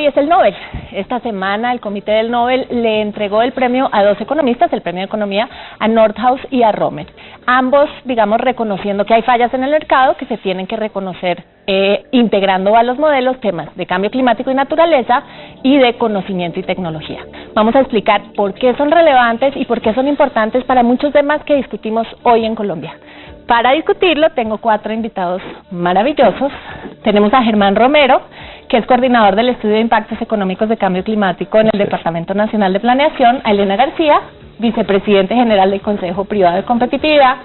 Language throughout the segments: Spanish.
hoy es el Nobel. Esta semana el Comité del Nobel le entregó el premio a dos economistas, el premio de Economía, a Nordhaus y a Romer. Ambos, digamos, reconociendo que hay fallas en el mercado que se tienen que reconocer, integrando a los modelos temas de cambio climático y naturaleza y de conocimiento y tecnología. Vamos a explicar por qué son relevantes y por qué son importantes para muchos temas que discutimos hoy en Colombia. Para discutirlo tengo 4 invitados maravillosos. Tenemos a Germán Romero, que es coordinador del Estudio de Impactos Económicos de Cambio Climático en el Departamento Nacional de Planeación, a Elena García, vicepresidente general del Consejo Privado de Competitividad,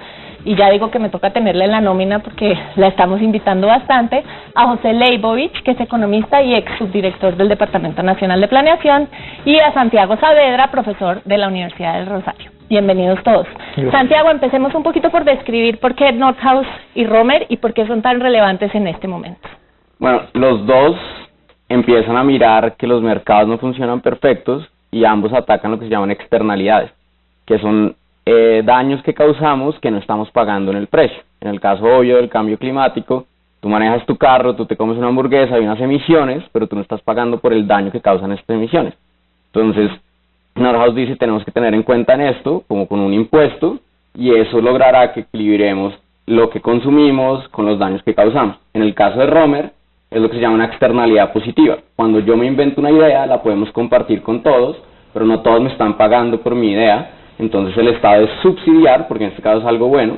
y ya digo que me toca tenerla en la nómina porque la estamos invitando bastante, a José Leibovich, que es economista y ex subdirector del Departamento Nacional de Planeación, y a Santiago Saavedra, profesor de la Universidad del Rosario. Bienvenidos todos. Gracias. Santiago, empecemos un poquito por describir por qué Nordhaus y Romer y por qué son tan relevantes en este momento. Bueno, los dos empiezan a mirar que los mercados no funcionan perfectos y ambos atacan lo que se llaman externalidades, que son daños que causamos que no estamos pagando en el precio. En el caso obvio del cambio climático, tú manejas tu carro, tú te comes una hamburguesa, hay unas emisiones, pero tú no estás pagando por el daño que causan estas emisiones. Entonces, Nordhaus dice tenemos que tener en cuenta en esto, como con un impuesto, y eso logrará que equilibremos lo que consumimos con los daños que causamos. En el caso de Romer, es lo que se llama una externalidad positiva. Cuando yo me invento una idea, la podemos compartir con todos, pero no todos me están pagando por mi idea, entonces el Estado es subsidiar, porque en este caso es algo bueno,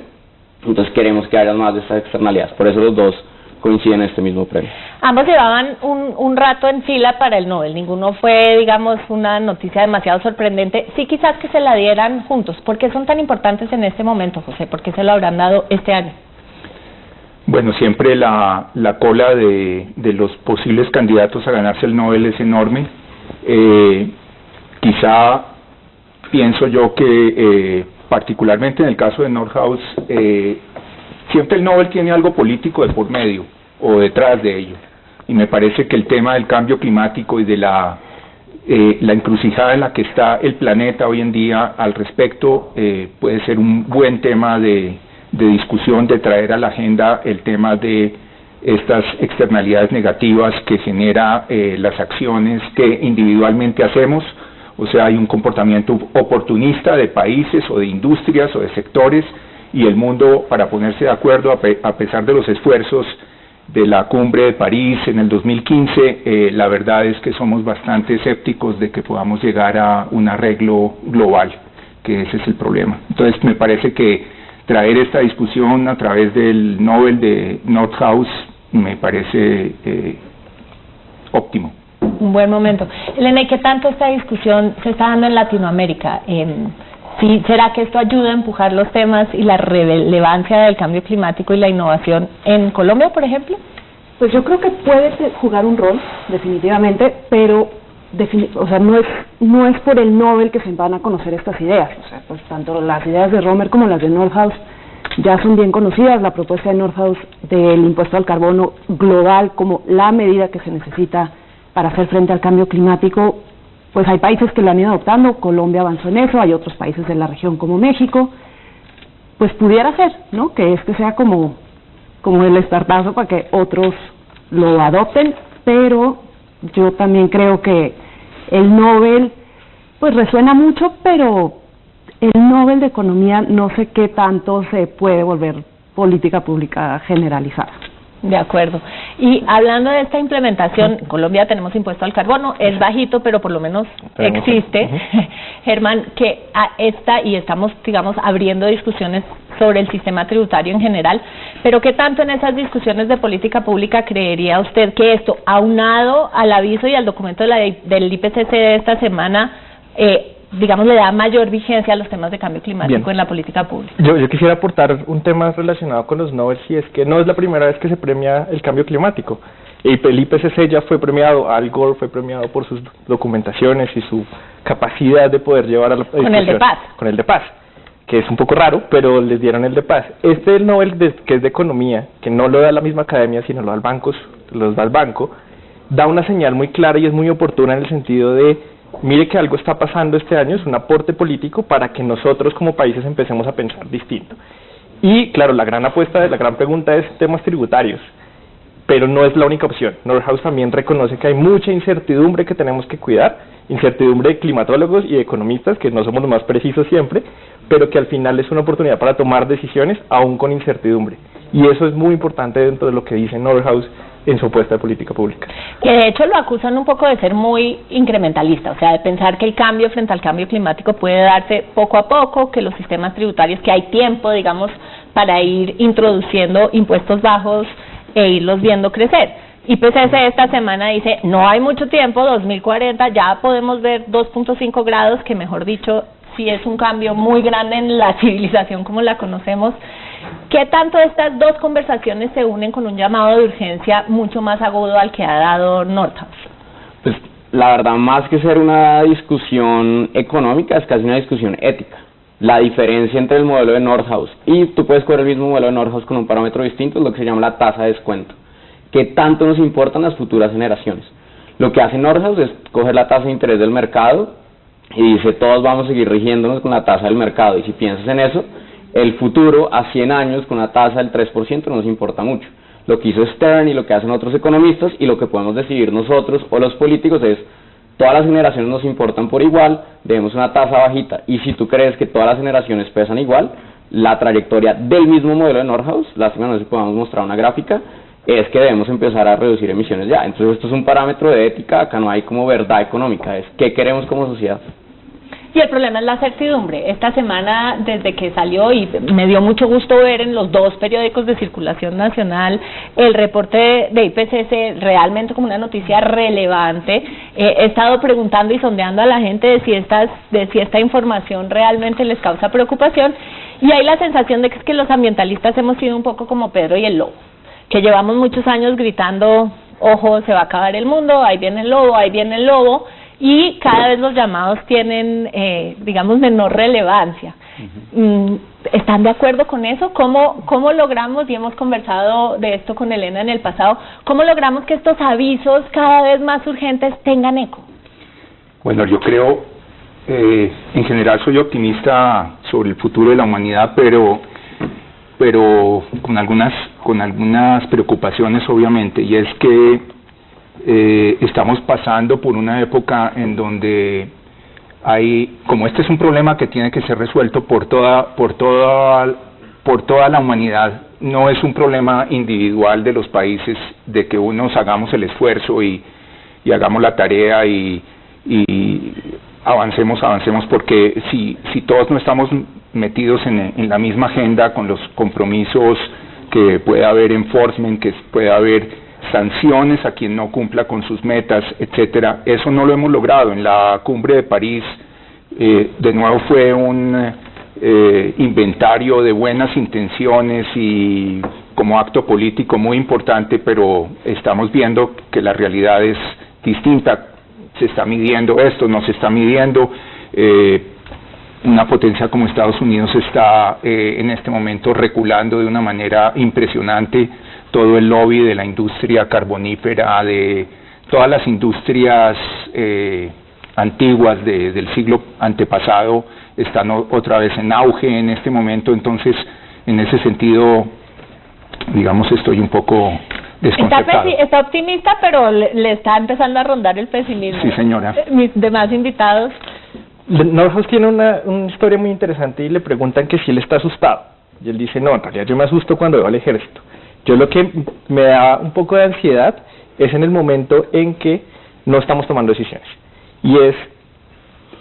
entonces queremos que haya más de estas externalidades, por eso los dos coinciden en este mismo premio. Ambos llevaban un rato en fila para el Nobel, ninguno fue, digamos, una noticia demasiado sorprendente, sí quizás que se la dieran juntos. ¿Por qué son tan importantes en este momento, José? ¿Por qué se lo habrán dado este año? Bueno, siempre la cola de los posibles candidatos a ganarse el Nobel es enorme. Quizá pienso yo que particularmente en el caso de Nordhaus, siempre el Nobel tiene algo político de por medio o detrás de ello, y me parece que el tema del cambio climático y de la encrucijada en la que está el planeta hoy en día al respecto puede ser un buen tema de discusión, de traer a la agenda el tema de estas externalidades negativas que genera las acciones que individualmente hacemos. O sea, hay un comportamiento oportunista de países o de industrias o de sectores, y el mundo, para ponerse de acuerdo, a pesar de los esfuerzos de la cumbre de París en el 2015, la verdad es que somos bastante escépticos de que podamos llegar a un arreglo global, que ese es el problema. Entonces, me parece que traer esta discusión a través del Nobel de Nordhaus me parece óptimo. Un buen momento. Elena, ¿y qué tanto esta discusión se está dando en Latinoamérica? ¿Sí, ¿será que esto ayuda a empujar los temas y la relevancia del cambio climático y la innovación en Colombia, por ejemplo? Pues yo creo que puede jugar un rol, definitivamente, pero no es por el Nobel que se van a conocer estas ideas. O sea, pues tanto las ideas de Romer como las de Nordhaus ya son bien conocidas. La propuesta de Nordhaus del impuesto al carbono global como la medida que se necesita para hacer frente al cambio climático, pues hay países que lo han ido adoptando. Colombia avanzó en eso, hay otros países de la región como México. Pues pudiera ser, ¿no?, que este sea como el estartazo para que otros lo adopten, pero yo también creo que el Nobel pues resuena mucho, pero el Nobel de Economía no sé qué tanto se puede volver política pública generalizada. De acuerdo. Y hablando de esta implementación, en Colombia tenemos impuesto al carbono, es bajito, pero por lo menos existe. Germán, que y estamos, digamos, abriendo discusiones sobre el sistema tributario en general, pero ¿qué tanto en esas discusiones de política pública creería usted que esto, aunado al aviso y al documento del IPCC de esta semana, digamos, le da mayor vigencia a los temas de cambio climático? Bien. En la política pública? Yo quisiera aportar un tema relacionado con los Nobel, y es que no es la primera vez que se premia el cambio climático. El IPCC ya fue premiado, Al Gore fue premiado por sus documentaciones y su capacidad de poder llevar a la discusión. Con el de paz. Con el de paz, que es un poco raro, pero les dieron el de paz. El Nobel, que es de economía, que no lo da la misma academia, sino lo da el banco, da una señal muy clara y es muy oportuna en el sentido de: mire que algo está pasando este año, es un aporte político para que nosotros como países empecemos a pensar distinto. Y claro, la gran pregunta es temas tributarios. pero no es la única opción. Nordhaus también reconoce que hay mucha incertidumbre que tenemos que cuidar, incertidumbre de climatólogos y de economistas, que no somos los más precisos siempre, pero que al final es una oportunidad para tomar decisiones aún con incertidumbre. Y eso es muy importante dentro de lo que dice Nordhaus en su apuesta de política pública. Que de hecho lo acusan un poco de ser muy incrementalista, o sea, de pensar que el cambio frente al cambio climático puede darse poco a poco, que los sistemas tributarios, que hay tiempo, digamos, para ir introduciendo impuestos bajos e irlos viendo crecer. IPCC esta semana dice, no hay mucho tiempo, 2040 ya podemos ver 2.5 grados, que mejor dicho, sí es un cambio muy grande en la civilización como la conocemos. ¿Qué tanto estas dos conversaciones se unen con un llamado de urgencia mucho más agudo al que ha dado Nordhaus? Pues la verdad, más que ser una discusión económica, es casi una discusión ética. La diferencia entre el modelo de Nordhaus y tú puedes coger el mismo modelo de Nordhaus con un parámetro distinto es lo que se llama la tasa de descuento. ¿Qué tanto nos importan las futuras generaciones? Lo que hace Nordhaus es coger la tasa de interés del mercado y dice, todos vamos a seguir rigiéndonos con la tasa del mercado. Y si piensas en eso, el futuro a 100 años con una tasa del 3% no nos importa mucho. Lo que hizo Stern y lo que hacen otros economistas y lo que podemos decidir nosotros o los políticos es, todas las generaciones nos importan por igual, debemos una tasa bajita. Y si tú crees que todas las generaciones pesan igual, la trayectoria del mismo modelo de Nordhaus, lástima no sé si podemos mostrar una gráfica, es que debemos empezar a reducir emisiones ya. Entonces esto es un parámetro de ética, acá no hay como verdad económica, es qué queremos como sociedad. Y el problema es la certidumbre. Esta semana, desde que salió, y me dio mucho gusto ver en los dos periódicos de circulación nacional el reporte de IPCC realmente como una noticia relevante. He estado preguntando y sondeando a la gente de si esta información realmente les causa preocupación, y hay la sensación de que es que los ambientalistas hemos sido un poco como Pedro y el lobo, que llevamos muchos años gritando, ojo, se va a acabar el mundo, ahí viene el lobo, ahí viene el lobo, y cada vez los llamados tienen, digamos, menor relevancia. ¿Están de acuerdo con eso? ¿Cómo logramos, y hemos conversado de esto con Elena en el pasado, cómo logramos que estos avisos cada vez más urgentes tengan eco? Bueno, yo creo, en general soy optimista sobre el futuro de la humanidad, pero con algunas preocupaciones obviamente, y es que estamos pasando por una época en donde como este es un problema que tiene que ser resuelto por toda la humanidad, no es un problema individual de los países, de que unos hagamos el esfuerzo y hagamos la tarea y avancemos, porque si todos no estamos metidos en la misma agenda con los compromisos, que puede haber enforcement, que puede haber sanciones a quien no cumpla con sus metas, etcétera. Eso no lo hemos logrado. En la cumbre de París, de nuevo fue un inventario de buenas intenciones y como acto político muy importante, pero estamos viendo que la realidad es distinta. Se está midiendo esto, no se está midiendo. Una potencia como Estados Unidos está en este momento reculando de una manera impresionante. Todo el lobby de la industria carbonífera, de todas las industrias antiguas del siglo antepasado, están otra vez en auge en este momento. Entonces, en ese sentido, digamos, estoy un poco desconcertado. Está optimista, pero le está empezando a rondar el pesimismo. Sí, señora. Mis demás invitados. Nordhaus tiene una historia muy interesante y le preguntan que si él está asustado. Y él dice, no, en realidad yo me asusto cuando veo al ejército. Yo lo que me da un poco de ansiedad es en el momento en que no estamos tomando decisiones. Y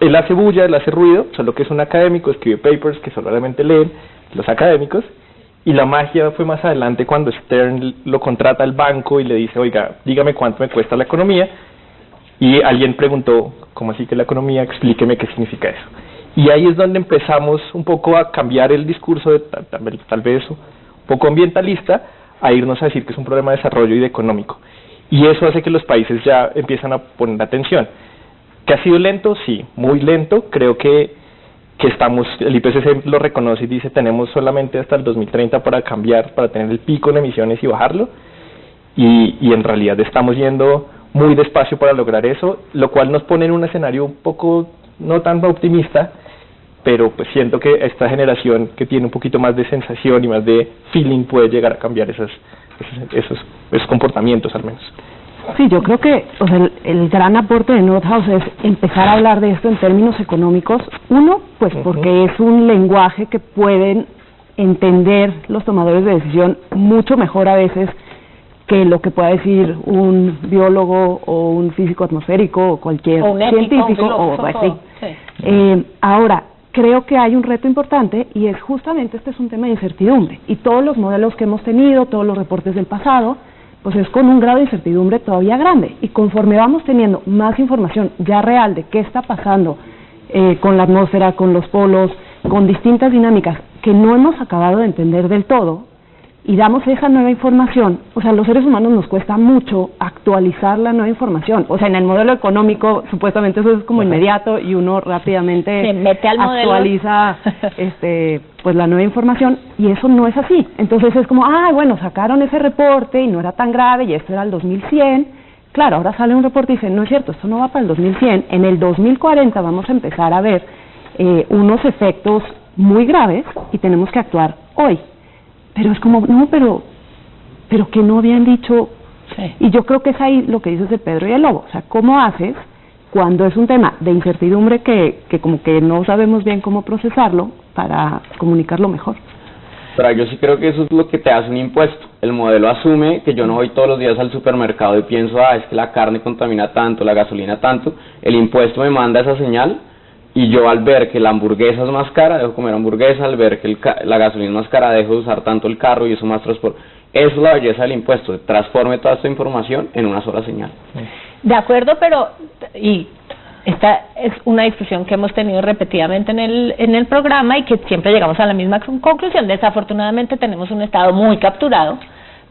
él hace bulla, él hace ruido, solo que es un académico, escribe papers que solamente leen los académicos, y la magia fue más adelante cuando Stern lo contrata al banco y le dice, oiga, dígame cuánto me cuesta la economía, y alguien preguntó, ¿cómo así que la economía? Explíqueme qué significa eso. Y ahí es donde empezamos un poco a cambiar el discurso de tal vez un poco ambientalista, a irnos a decir que es un problema de desarrollo y de económico. Y eso hace que los países ya empiezan a poner atención. ¿Que ha sido lento? Sí, muy lento. Creo que el IPCC lo reconoce y dice tenemos solamente hasta el 2030 para cambiar, para tener el pico en emisiones y bajarlo. Y en realidad estamos yendo muy despacio para lograr eso, lo cual nos pone en un escenario un poco no tan optimista, pero pues siento que esta generación que tiene un poquito más de sensación y más de feeling puede llegar a cambiar esas esos comportamientos al menos. Sí, yo creo que el gran aporte de Nordhaus es empezar a hablar de esto en términos económicos. Uno, pues porque es un lenguaje que pueden entender los tomadores de decisión mucho mejor a veces que lo que pueda decir un biólogo o un físico atmosférico o cualquier científico o así. Sí. Ahora, creo que hay un reto importante y es justamente este es un tema de incertidumbre y todos los modelos que hemos tenido, todos los reportes del pasado, pues es con un grado de incertidumbre todavía grande y conforme vamos teniendo más información ya real de qué está pasando con la atmósfera, con los polos, con distintas dinámicas que no hemos acabado de entender del todo y damos esa nueva información, o sea, a los seres humanos nos cuesta mucho actualizar la nueva información, o sea, en el modelo económico supuestamente eso es como inmediato y uno rápidamente se mete al actualiza pues la nueva información y eso no es así, entonces es como, bueno, sacaron ese reporte y no era tan grave y esto era el 2100, claro, ahora sale un reporte y dicen, no es cierto, esto no va para el 2100, en el 2040 vamos a empezar a ver unos efectos muy graves y tenemos que actuar hoy. Pero es como, no, pero que no habían dicho, sí. Y yo creo que es ahí lo que dices de Pedro y el Lobo, o sea, ¿cómo haces cuando es un tema de incertidumbre que como que no sabemos bien cómo procesarlo para comunicarlo mejor? Pero yo sí creo que eso es lo que te hace un impuesto. El modelo asume que yo no voy todos los días al supermercado y pienso, es que la carne contamina tanto, la gasolina tanto, el impuesto me manda esa señal. Y yo al ver que la hamburguesa es más cara, dejo de comer hamburguesa, al ver que la gasolina es más cara, dejo de usar tanto el carro y eso más transporte. Eso es la belleza del impuesto, transforme toda esta información en una sola señal. De acuerdo, pero, y esta es una discusión que hemos tenido repetidamente en el programa y que siempre llegamos a la misma conclusión. Desafortunadamente tenemos un Estado muy capturado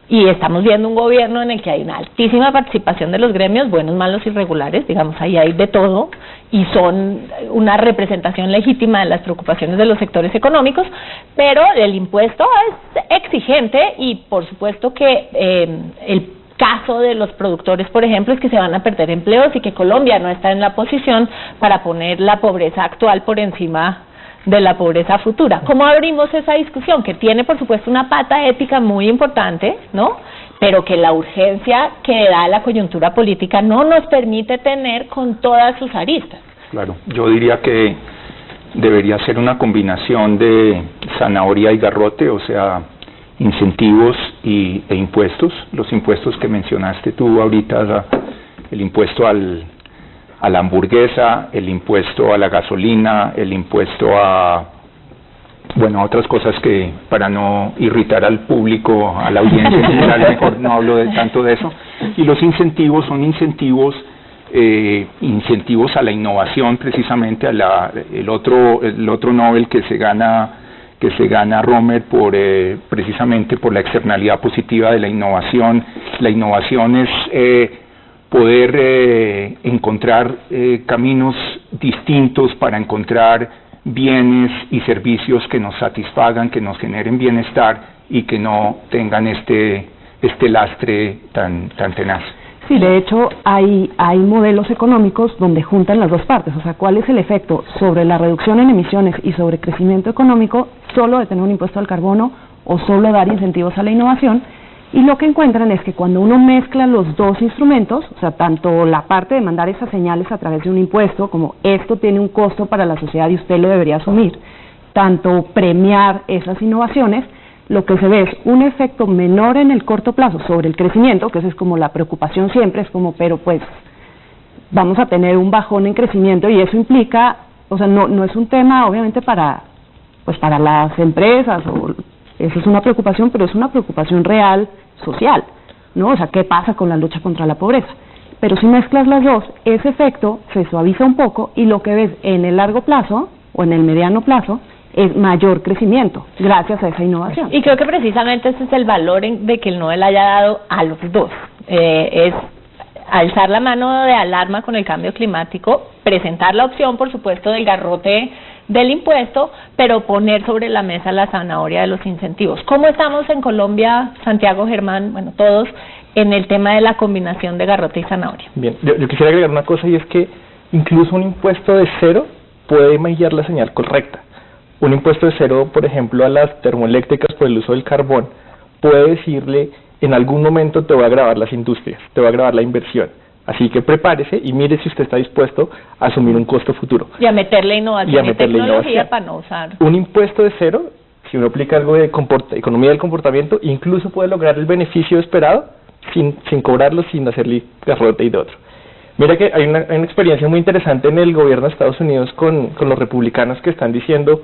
y estamos viendo un gobierno en el que hay una altísima participación de los gremios, buenos, malos y regulares, digamos, ahí hay de todo, y son una representación legítima de las preocupaciones de los sectores económicos, pero el impuesto es exigente y por supuesto que el caso de los productores, por ejemplo, es que se van a perder empleos y que Colombia no está en la posición para poner la pobreza actual por encima de la pobreza futura. ¿Cómo abrimos esa discusión? Que tiene, por supuesto, una pata ética muy importante, ¿no? Pero que la urgencia que da la coyuntura política no nos permite tener con todas sus aristas. Claro, yo diría que debería ser una combinación de zanahoria y garrote, o sea, incentivos e impuestos. Los impuestos que mencionaste tú ahorita, el impuesto a la hamburguesa, el impuesto a la gasolina, el impuesto a otras cosas que para no irritar al público, a la audiencia en general, mejor no hablo tanto de eso. Y los incentivos son incentivos a la innovación, precisamente el otro Nobel que se gana Romer precisamente por la externalidad positiva de la innovación. La innovación es poder encontrar caminos distintos para encontrar bienes y servicios que nos satisfagan, que nos generen bienestar y que no tengan este lastre tan tenaz. Sí, de hecho hay modelos económicos donde juntan las dos partes, o sea, ¿cuál es el efecto sobre la reducción en emisiones y sobre crecimiento económico solo de tener un impuesto al carbono o solo dar incentivos a la innovación? Y lo que encuentran es que cuando uno mezcla los dos instrumentos, o sea, tanto la parte de mandar esas señales a través de un impuesto, como esto tiene un costo para la sociedad y usted lo debería asumir, tanto premiar esas innovaciones, lo que se ve es un efecto menor en el corto plazo sobre el crecimiento, que esa es como la preocupación siempre, es como, pero pues vamos a tener un bajón en crecimiento y eso implica, o sea, no es un tema obviamente para las empresas, o eso es una preocupación, pero es una preocupación real social, ¿no? O sea, ¿qué pasa con la lucha contra la pobreza? Pero si mezclas las dos, ese efecto se suaviza un poco y lo que ves en el largo plazo o en el mediano plazo es mayor crecimiento gracias a esa innovación. Y creo que precisamente ese es el valor de que el Nobel haya dado a los dos, es alzar la mano de alarma con el cambio climático, presentar la opción, por supuesto, del garrote del impuesto, pero poner sobre la mesa la zanahoria de los incentivos. ¿Cómo estamos en Colombia, Santiago, Germán, bueno, todos, en el tema de la combinación de garrote y zanahoria? Bien, yo quisiera agregar una cosa y es que incluso un impuesto de cero puede mediar la señal correcta. Un impuesto de cero, por ejemplo, a las termoeléctricas por el uso del carbón, puede decirle en algún momento te va a agravar las industrias, te va a agravar la inversión. Así que prepárese y mire si usted está dispuesto a asumir un costo futuro. Y a meterle innovación y tecnología para no usar. Un impuesto de cero, si uno aplica algo de economía del comportamiento, incluso puede lograr el beneficio esperado sin cobrarlo, sin hacerle garrote y de otro. Mira que hay una experiencia muy interesante en el gobierno de Estados Unidos con los republicanos que están diciendo: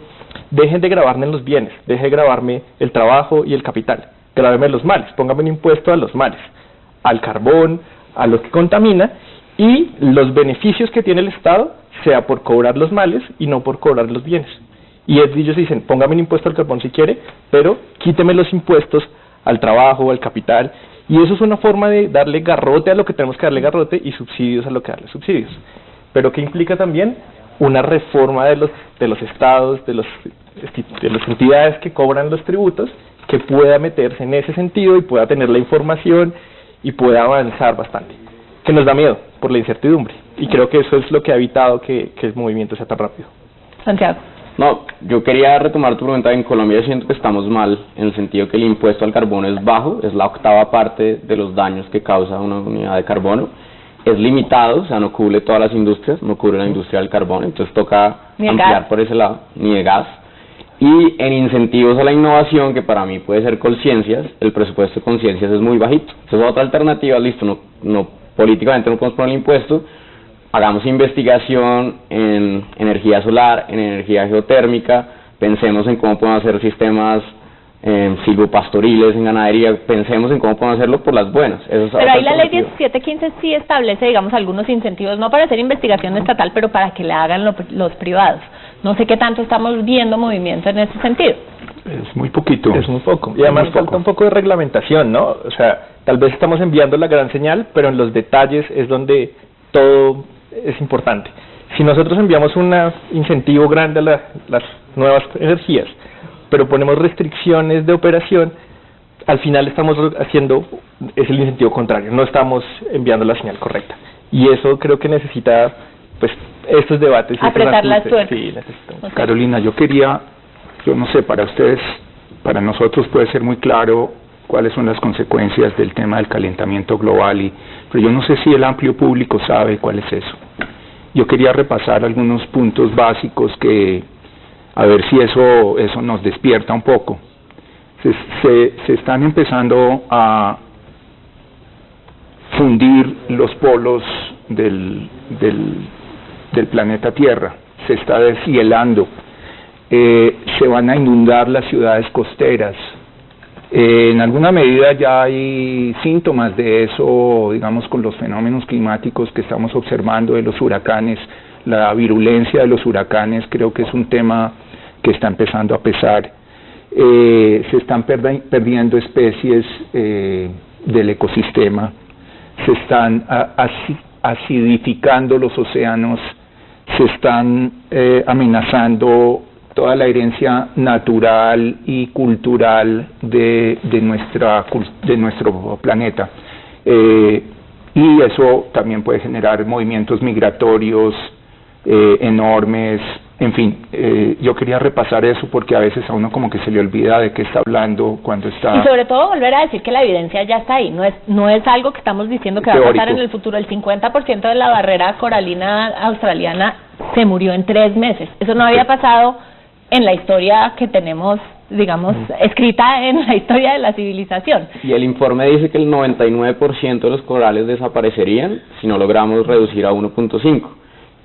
dejen de gravarme los bienes, dejen de gravarme el trabajo y el capital, grábenme los males, pónganme un impuesto a los males, al carbón, a lo que contamina, y los beneficios que tiene el Estado sea por cobrar los males y no por cobrar los bienes. Y ellos dicen: póngame un impuesto al carbón si quiere, pero quíteme los impuestos al trabajo, al capital. Y eso es una forma de darle garrote a lo que tenemos que darle garrote y subsidios a lo que darle subsidios. Pero que implica también una reforma de los estados, de las entidades que cobran los tributos, que pueda meterse en ese sentido y pueda tener la información y pueda avanzar bastante. Que nos da miedo por la incertidumbre. Y creo que eso es lo que ha evitado que el movimiento sea tan rápido. Santiago. No, yo quería retomar tu pregunta. En Colombia siento que estamos mal, en el sentido que el impuesto al carbono es bajo, es la octava parte de los daños que causa una unidad de carbono. Es limitado, o sea, no cubre todas las industrias, no cubre la industria del carbono, entonces toca ampliar por ese lado, ni de gas. Y en incentivos a la innovación, que para mí puede ser Colciencias, el presupuesto de Colciencias es muy bajito. Entonces otra alternativa, listo, no políticamente no podemos poner el impuesto, hagamos investigación en energía solar, en energía geotérmica, pensemos en cómo podemos hacer sistemas silvopastoriles, en ganadería, pensemos en cómo podemos hacerlo por las buenas. Pero ahí la ley 1715 sí establece, digamos, algunos incentivos, no para hacer investigación estatal, pero para que la hagan los privados. No sé qué tanto estamos viendo movimiento en ese sentido. Es muy poquito. Es muy poco. Y además falta un poco de reglamentación, ¿no? O sea, tal vez estamos enviando la gran señal, pero en los detalles es donde todo es importante. Si nosotros enviamos un incentivo grande a las nuevas energías, pero ponemos restricciones de operación, al final estamos haciendo es el incentivo contrario, no estamos enviando la señal correcta. Y eso creo que necesita, pues, estos debates. Apretar las tuercas. Sí, necesitamos. Okay. Carolina, yo no sé, para ustedes, para nosotros puede ser muy claro cuáles son las consecuencias del tema del calentamiento global, pero yo no sé si el amplio público sabe cuál es eso. Yo quería repasar algunos puntos básicos a ver si eso nos despierta un poco. Se están empezando a fundir los polos del planeta Tierra, se está deshielando, se van a inundar las ciudades costeras. En alguna medida ya hay síntomas de eso, digamos, con los fenómenos climáticos que estamos observando de los huracanes. La virulencia de los huracanes creo que es un tema que está empezando a pesar. Se están perdiendo especies del ecosistema, se están acidificando los océanos, se están amenazando toda la herencia natural y cultural de nuestro planeta. Y eso también puede generar movimientos migratorios enormes. En fin, yo quería repasar eso porque a veces a uno como que se le olvida de qué está hablando cuando está... Y sobre todo volver a decir que la evidencia ya está ahí, no es algo que estamos diciendo que teórico. Va a pasar en el futuro. El 50% de la barrera coralina australiana se murió en 3 meses. Eso no había pasado en la historia que tenemos, digamos, escrita en la historia de la civilización. Y el informe dice que el 99% de los corales desaparecerían si no logramos reducir a 1.5.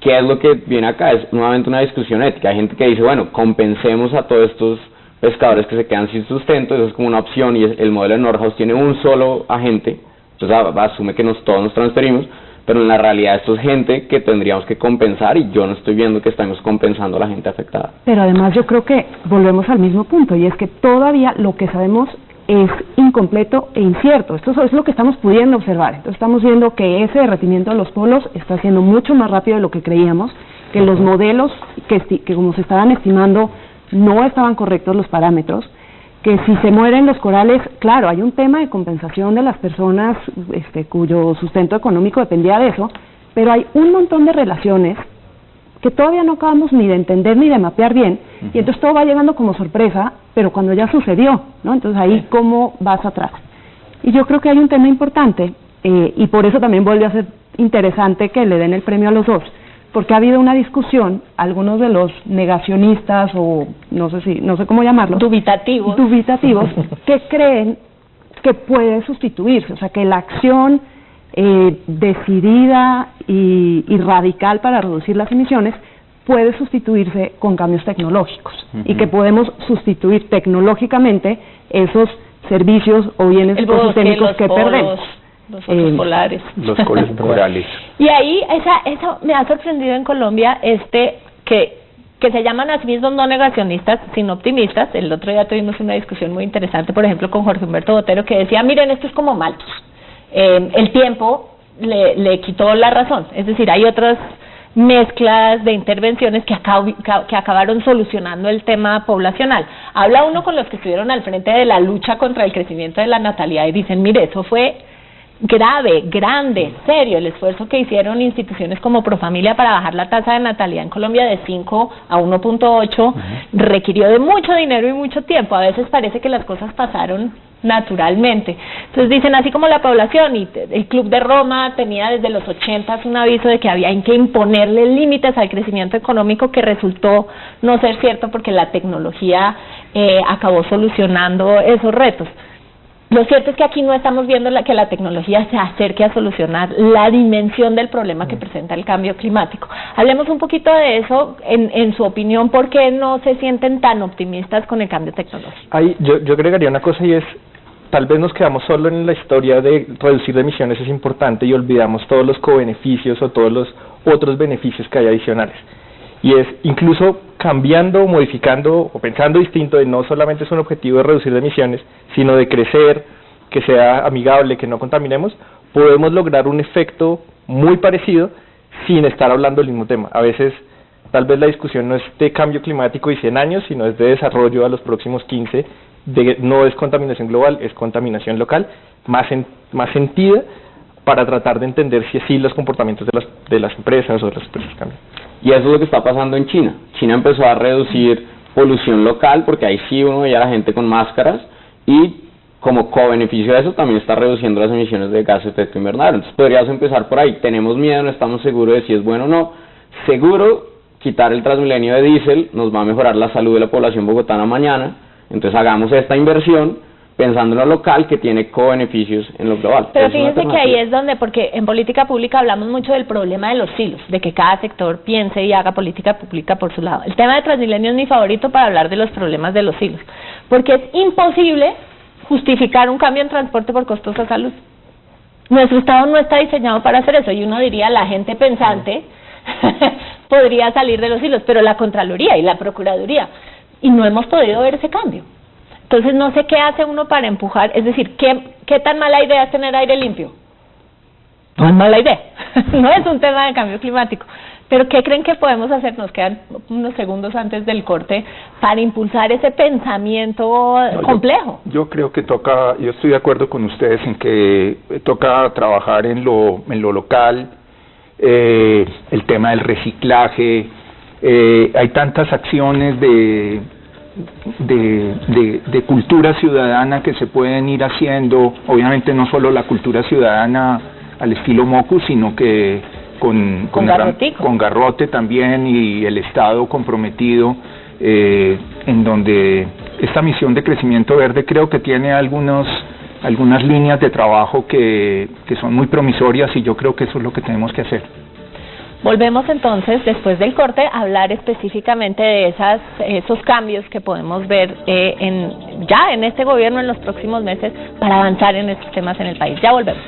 ¿Qué es lo que viene acá? Es nuevamente una discusión ética. Hay gente que dice, bueno, compensemos a todos estos pescadores que se quedan sin sustento, eso es como una opción, y el modelo de Nordhaus tiene un solo agente, entonces asume que todos nos transferimos, pero en la realidad esto es gente que tendríamos que compensar, y yo no estoy viendo que estamos compensando a la gente afectada. Pero además yo creo que volvemos al mismo punto, y es que todavía lo que sabemos es incompleto e incierto. Esto es lo que estamos pudiendo observar. Entonces estamos viendo que ese derretimiento de los polos está siendo mucho más rápido de lo que creíamos, que los modelos que como se estaban estimando no estaban correctos los parámetros, que si se mueren los corales, claro, hay un tema de compensación de las personas cuyo sustento económico dependía de eso, pero hay un montón de relaciones que todavía no acabamos ni de entender ni de mapear bien, y entonces todo va llegando como sorpresa, pero cuando ya sucedió, ¿no? Entonces ahí, ¿cómo vas atrás? Y yo creo que hay un tema importante, y por eso también vuelve a ser interesante que le den el premio a los dos, porque ha habido una discusión, algunos de los negacionistas, o no sé cómo llamarlos, dubitativos, que creen que puede sustituirse, o sea, que la acción decidida y radical para reducir las emisiones puede sustituirse con cambios tecnológicos, y que podemos sustituir tecnológicamente esos servicios o bienes ecosistémicos que perdemos. Los osos polares. Los coles corales. Y ahí, eso me ha sorprendido en Colombia, que se llaman a sí mismos no negacionistas, sino optimistas. El otro día tuvimos una discusión muy interesante, por ejemplo, con Jorge Humberto Botero, que decía, miren, esto es como Malthus. El tiempo le quitó la razón. Es decir, hay otras mezclas de intervenciones que acabaron solucionando el tema poblacional. Habla uno con los que estuvieron al frente de la lucha contra el crecimiento de la natalidad y dicen, mire, eso fue grave, grande, serio, el esfuerzo que hicieron instituciones como Profamilia para bajar la tasa de natalidad en Colombia de 5 a 1.8 requirió de mucho dinero y mucho tiempo. A veces parece que las cosas pasaron naturalmente. Entonces dicen, así como la población, y el Club de Roma tenía desde los 80 un aviso de que había que imponerle límites al crecimiento económico, que resultó no ser cierto porque la tecnología acabó solucionando esos retos. Lo cierto es que aquí no estamos viendo que la tecnología se acerque a solucionar la dimensión del problema que presenta el cambio climático. Hablemos un poquito de eso, en su opinión, ¿por qué no se sienten tan optimistas con el cambio tecnológico? Yo agregaría una cosa, y es, tal vez nos quedamos solo en la historia de reducir emisiones, es importante, y olvidamos todos los cobeneficios o todos los otros beneficios que hay adicionales. Y es, incluso cambiando, modificando o pensando distinto, de no solamente es un objetivo de reducir emisiones, sino de crecer, que sea amigable, que no contaminemos, podemos lograr un efecto muy parecido sin estar hablando del mismo tema. A veces, tal vez la discusión no es de cambio climático y 100 años, sino es de desarrollo a los próximos 15, no es contaminación global, es contaminación local, más sentida, para tratar de entender si así los comportamientos de las empresas o de las empresas cambian. Y eso es lo que está pasando en China. China empezó a reducir polución local, porque ahí sí uno veía a la gente con máscaras, y como co-beneficio de eso también está reduciendo las emisiones de gases de efecto invernadero. Entonces podrías empezar por ahí. Tenemos miedo, no estamos seguros de si es bueno o no. Seguro, quitar el Transmilenio de diésel nos va a mejorar la salud de la población bogotana mañana. Entonces hagamos esta inversión pensando en lo local, que tiene co-beneficios en lo global. Pero fíjense que ahí es donde, porque en política pública hablamos mucho del problema de los silos, de que cada sector piense y haga política pública por su lado. El tema de Transmilenio es mi favorito para hablar de los problemas de los silos, porque es imposible justificar un cambio en transporte por costos a salud. Nuestro Estado no está diseñado para hacer eso, y uno diría, la gente pensante podría salir de los silos, pero la Contraloría y la Procuraduría, y no hemos podido ver ese cambio. Entonces no sé qué hace uno para empujar, es decir, ¿qué tan mala idea es tener aire limpio? No es mala idea, no es un tema de cambio climático, pero ¿qué creen que podemos hacer? Nos quedan unos segundos antes del corte para impulsar ese pensamiento complejo. Yo creo que yo estoy de acuerdo con ustedes en que toca trabajar en lo local, el tema del reciclaje, hay tantas acciones de cultura ciudadana que se pueden ir haciendo, obviamente no solo la cultura ciudadana al estilo Mocu, sino que con Garrote también, y el Estado comprometido, en donde esta misión de crecimiento verde creo que tiene algunas líneas de trabajo que son muy promisorias, y yo creo que eso es lo que tenemos que hacer. Volvemos entonces, después del corte, a hablar específicamente de esos cambios que podemos ver ya en este gobierno en los próximos meses para avanzar en estos temas en el país. Ya volvemos.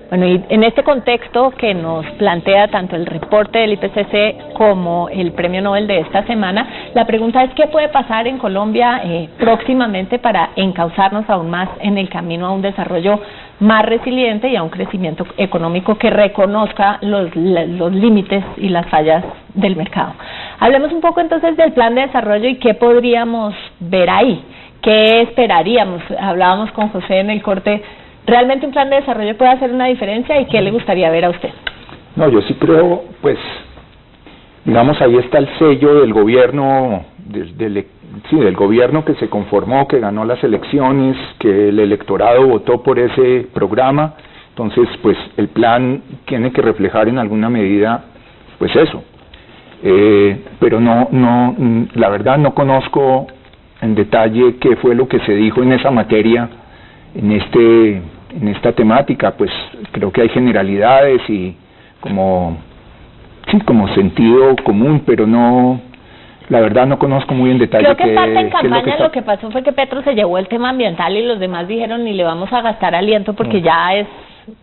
Bueno, y en este contexto que nos plantea tanto el reporte del IPCC como el Premio Nobel de esta semana, la pregunta es ¿qué puede pasar en Colombia próximamente para encauzarnos aún más en el camino a un desarrollo más resiliente y a un crecimiento económico que reconozca los límites y las fallas del mercado? Hablemos un poco entonces del plan de desarrollo y qué podríamos ver ahí. ¿qué esperaríamos? Hablábamos con José en el corte, ¿realmente un plan de desarrollo puede hacer una diferencia y qué le gustaría ver a usted? No, yo sí creo, pues, digamos, ahí está el sello del gobierno, del gobierno que se conformó, que ganó las elecciones, que el electorado votó por ese programa. Entonces, pues, el plan tiene que reflejar en alguna medida, pues eso. Pero la verdad no conozco en detalle qué fue lo que se dijo en esa materia, en esta temática. Pues creo que hay generalidades y como sentido común, pero la verdad no conozco muy en detalle. Creo que parte en campaña lo que pasó fue que Petro se llevó el tema ambiental y los demás dijeron ni le vamos a gastar aliento porque ya es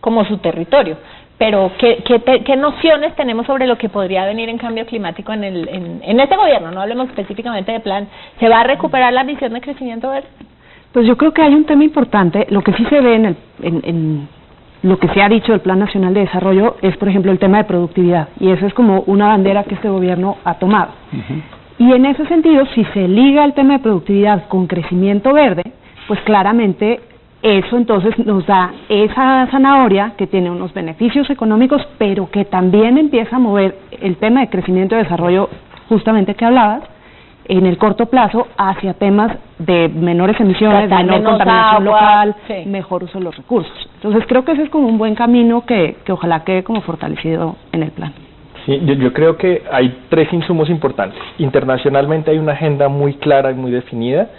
como su territorio. Pero ¿qué nociones tenemos sobre lo que podría venir en cambio climático en este gobierno? No hablemos específicamente de plan. ¿Se va a recuperar la visión de crecimiento verde? Pues yo creo que hay un tema importante. Lo que sí se ve en lo que se ha dicho del Plan Nacional de Desarrollo es, por ejemplo, el tema de productividad. Y eso es como una bandera que este gobierno ha tomado. Y en ese sentido, si se liga el tema de productividad con crecimiento verde, pues claramente eso entonces nos da esa zanahoria que tiene unos beneficios económicos, pero que también empieza a mover el tema de crecimiento y desarrollo, justamente que hablabas, en el corto plazo hacia temas de menores emisiones, menor contaminación local, mejor uso de los recursos. Entonces creo que ese es como un buen camino que ojalá quede como fortalecido en el plan. Sí, yo creo que hay 3 insumos importantes. Internacionalmente hay una agenda muy clara y muy definida,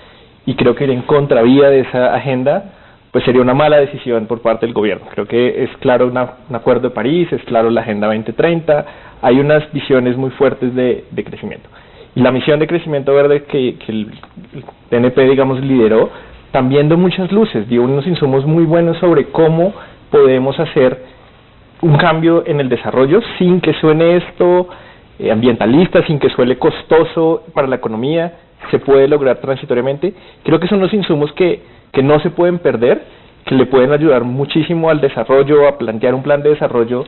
y creo que ir en contravía de esa agenda pues sería una mala decisión por parte del gobierno. Creo que es claro un acuerdo de París, es claro la Agenda 2030, hay unas visiones muy fuertes de crecimiento. Y la misión de crecimiento verde que el PNP, digamos, lideró, también dio muchas luces, dio unos insumos muy buenos sobre cómo podemos hacer un cambio en el desarrollo sin que suene esto ambientalista, sin que suene costoso para la economía, se puede lograr transitoriamente. Creo que son los insumos que no se pueden perder, que le pueden ayudar muchísimo al desarrollo, a plantear un plan de desarrollo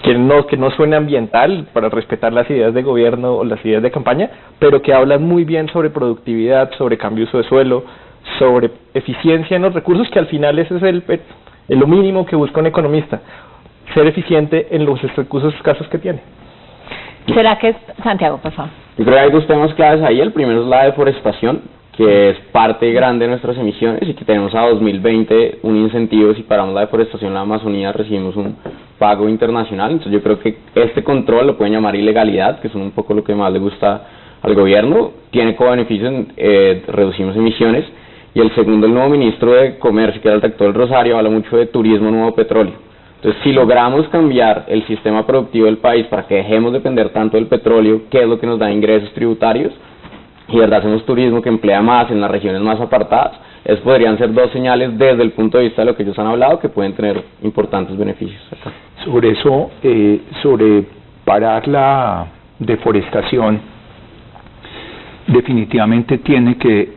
que no suene ambiental, para respetar las ideas de gobierno o las ideas de campaña, pero que hablan muy bien sobre productividad, sobre cambio de uso de suelo, sobre eficiencia en los recursos, que al final ese es lo mínimo que busca un economista, ser eficiente en los recursos escasos que tiene. ¿Será que Santiago, por favor? Yo creo que hay 2 temas claves ahí. El primero es la deforestación, que es parte grande de nuestras emisiones y que tenemos a 2020 un incentivo. Si paramos la deforestación en la Amazonía recibimos un pago internacional. Entonces yo creo que este control lo pueden llamar ilegalidad, que es un poco lo que más le gusta al gobierno. Tiene como beneficio reducimos emisiones. Y el segundo, el nuevo ministro de Comercio, que era el rector del Rosario, habla mucho de turismo, nuevo petróleo. Entonces, si logramos cambiar el sistema productivo del país para que dejemos de depender tanto del petróleo, que es lo que nos da ingresos tributarios, y de verdad hacemos turismo que emplea más en las regiones más apartadas, esas podrían ser 2 señales desde el punto de vista de lo que ellos han hablado, que pueden tener importantes beneficios acá. Sobre eso, sobre parar la deforestación, definitivamente tiene que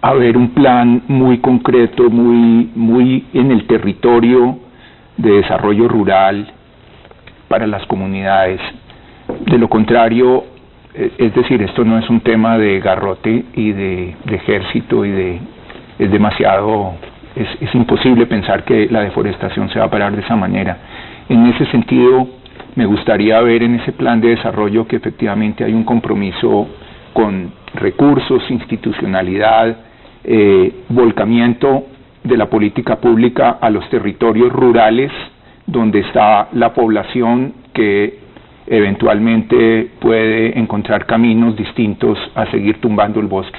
haber un plan muy concreto, muy en el territorio de desarrollo rural para las comunidades. De lo contrario, es decir, esto no es un tema de garrote y de ejército es demasiado, es imposible pensar que la deforestación se va a parar de esa manera. En ese sentido, me gustaría ver en ese plan de desarrollo que efectivamente hay un compromiso con recursos, institucionalidad, volcamiento de la política pública a los territorios rurales donde está la población que eventualmente puede encontrar caminos distintos a seguir tumbando el bosque.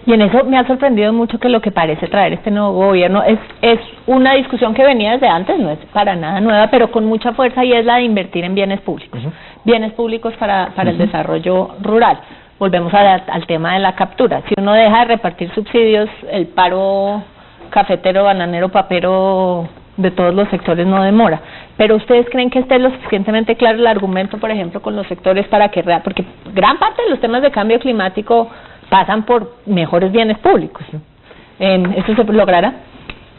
Y en eso me ha sorprendido mucho que lo que parece traer este nuevo gobierno es una discusión que venía desde antes, no es para nada nueva, pero con mucha fuerza, y es la de invertir en bienes públicos. Bienes públicos para el desarrollo rural. Volvemos al tema de la captura. Si uno deja de repartir subsidios, el paro cafetero, bananero, papero de todos los sectores no demora. Pero ¿ustedes creen que esté lo suficientemente claro el argumento, por ejemplo, con los sectores para que porque gran parte de los temas de cambio climático pasan por mejores bienes públicos? ¿Esto se logrará?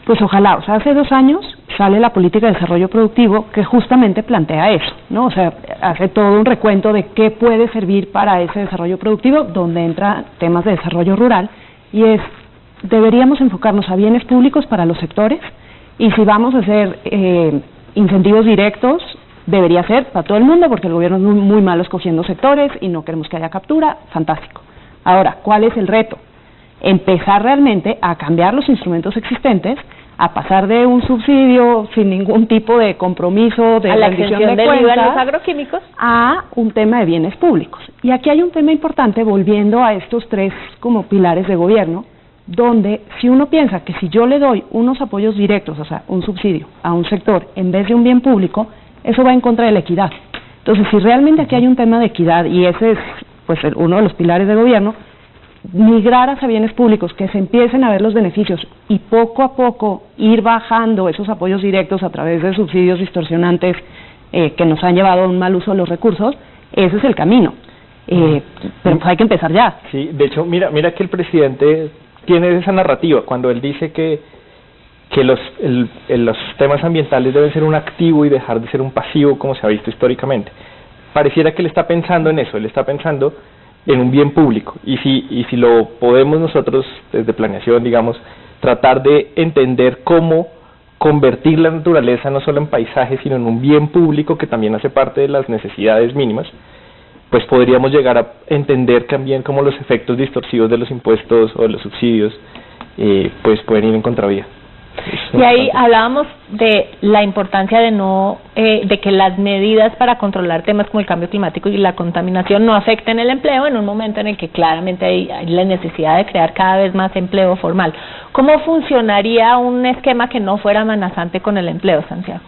Pues ojalá. O sea, hace 2 años sale la política de desarrollo productivo que justamente plantea eso, ¿no? O sea, hace todo un recuento de qué puede servir para ese desarrollo productivo, donde entran temas de desarrollo rural, y es, deberíamos enfocarnos a bienes públicos para los sectores, y si vamos a hacer incentivos directos, debería ser para todo el mundo, porque el gobierno es muy malo escogiendo sectores y no queremos que haya captura, fantástico. Ahora, ¿cuál es el reto? Empezar realmente a cambiar los instrumentos existentes, a pasar de un subsidio sin ningún tipo de compromiso de a la rendición exención de del IVA en los cuentas agroquímicos, a un tema de bienes públicos. Y aquí hay un tema importante, volviendo a estos tres como pilares de gobierno, donde si uno piensa que si yo le doy unos apoyos directos, o sea, un subsidio a un sector en vez de un bien público, eso va en contra de la equidad. Entonces, si realmente aquí hay un tema de equidad, y ese es pues uno de los pilares de gobierno, migrar hacia bienes públicos, que se empiecen a ver los beneficios y poco a poco ir bajando esos apoyos directos a través de subsidios distorsionantes que nos han llevado a un mal uso de los recursos, ese es el camino. Pero pues hay que empezar ya. Sí, de hecho, mira que el presidente tiene esa narrativa cuando él dice que los temas ambientales deben ser un activo y dejar de ser un pasivo, como se ha visto históricamente. Pareciera que él está pensando en eso, él está pensando en un bien público, y si lo podemos nosotros desde planeación, digamos, tratar de entender cómo convertir la naturaleza no solo en paisaje, sino en un bien público que también hace parte de las necesidades mínimas, pues podríamos llegar a entender también cómo los efectos distorsivos de los impuestos o de los subsidios pues pueden ir en contravía. Y ahí hablábamos de la importancia de que las medidas para controlar temas como el cambio climático y la contaminación no afecten el empleo en un momento en el que claramente hay la necesidad de crear cada vez más empleo formal. ¿Cómo funcionaría un esquema que no fuera amenazante con el empleo, Santiago?